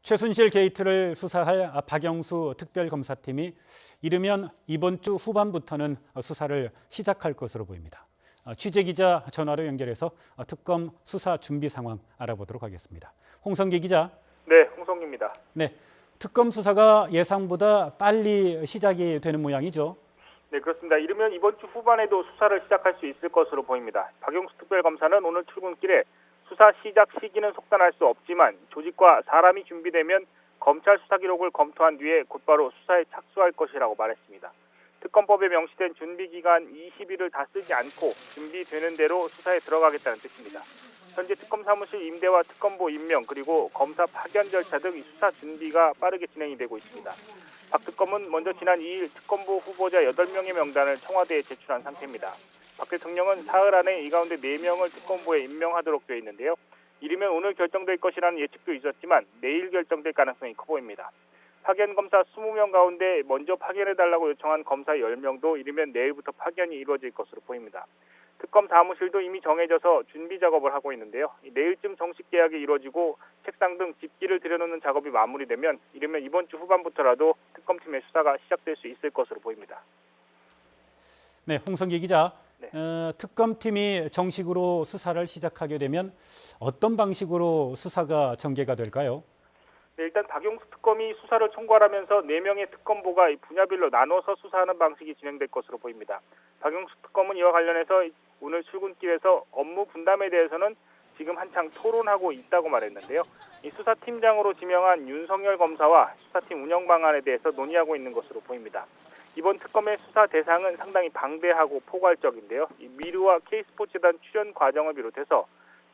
최순실 게이트를 수사할 박영수 특별검사팀이 이르면 이번 주 후반부터는 수사를 시작할 것으로 보입니다. 취재기자 전화로 연결해서 특검 수사 준비 상황 알아보도록 하겠습니다. 홍성기 기자. 네, 홍성기입니다. 네, 특검 수사가 예상보다 빨리 시작이 되는 모양이죠. 네, 그렇습니다. 이르면 이번 주 후반에도 수사를 시작할 수 있을 것으로 보입니다. 박영수 특별검사는 오늘 출근길에 수사 시작 시기는 속단할 수 없지만 조직과 사람이 준비되면 검찰 수사 기록을 검토한 뒤에 곧바로 수사에 착수할 것이라고 말했습니다. 특검법에 명시된 준비기간 20일을 다 쓰지 않고 준비되는 대로 수사에 들어가겠다는 뜻입니다. 현재 특검 사무실 임대와 특검보 임명 그리고 검사 파견 절차 등 수사 준비가 빠르게 진행이 되고 있습니다. 박 특검은 먼저 지난 2일 특검보 후보자 8명의 명단을 청와대에 제출한 상태입니다. 박 대통령은 사흘 안에 이 가운데 4명을 특검보에 임명하도록 되어 있는데요. 이르면 오늘 결정될 것이라는 예측도 있었지만 내일 결정될 가능성이 커 보입니다. 파견 검사 20명 가운데 먼저 파견해달라고 요청한 검사 10명도 이르면 내일부터 파견이 이루어질 것으로 보입니다. 특검 사무실도 이미 정해져서 준비 작업을 하고 있는데요. 내일쯤 정식 계약이 이루어지고 책상 등 집기를 들여놓는 작업이 마무리되면 이르면 이번 주 후반부터라도 특검팀의 수사가 시작될 수 있을 것으로 보입니다. 네, 홍성기 기자. 네. 특검팀이 정식으로 수사를 시작하게 되면 어떤 방식으로 수사가 전개가 될까요? 네, 일단 박영수 특검이 수사를 총괄하면서 4명의 특검보가 분야별로 나눠서 수사하는 방식이 진행될 것으로 보입니다. 박영수 특검은 이와 관련해서 오늘 출근길에서 업무 분담에 대해서는 지금 한창 토론하고 있다고 말했는데요. 이 수사팀장으로 지명한 윤석열 검사와 수사팀 운영 방안에 대해서 논의하고 있는 것으로 보입니다. 이번 특검의 수사 대상은 상당히 방대하고 포괄적인데요. 이 미르와 K스포츠단 출연 과정을 비롯해서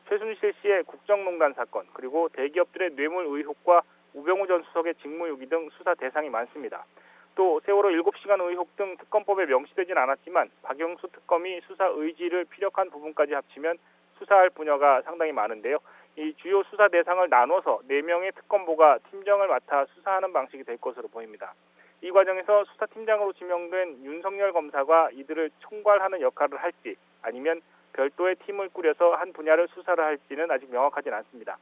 최순실 씨의 국정농단 사건 그리고 대기업들의 뇌물 의혹과 우병우 전 수석의 직무유기 등 수사 대상이 많습니다. 또 세월호 7시간 의혹 등 특검법에 명시되진 않았지만 박영수 특검이 수사 의지를 피력한 부분까지 합치면 수사할 분야가 상당히 많은데요. 이 주요 수사 대상을 나눠서 4명의 특검보가 팀장을 맡아 수사하는 방식이 될 것으로 보입니다. 이 과정에서 수사팀장으로 지명된 윤석열 검사가 이들을 총괄하는 역할을 할지 아니면 별도의 팀을 꾸려서 한 분야를 수사를 할지는 아직 명확하진 않습니다.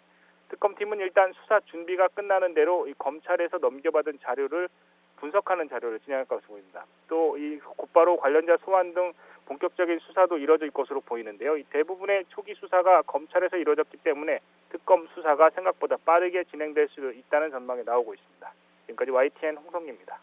특검팀은 일단 수사 준비가 끝나는 대로 이 검찰에서 넘겨받은 자료를 분석하는 자료를 진행할 것으로 보입니다. 또 이 곧바로 관련자 소환 등 본격적인 수사도 이뤄질 것으로 보이는데요. 이 대부분의 초기 수사가 검찰에서 이루어졌기 때문에 특검 수사가 생각보다 빠르게 진행될 수 있다는 전망이 나오고 있습니다. 지금까지 YTN 홍성기입니다.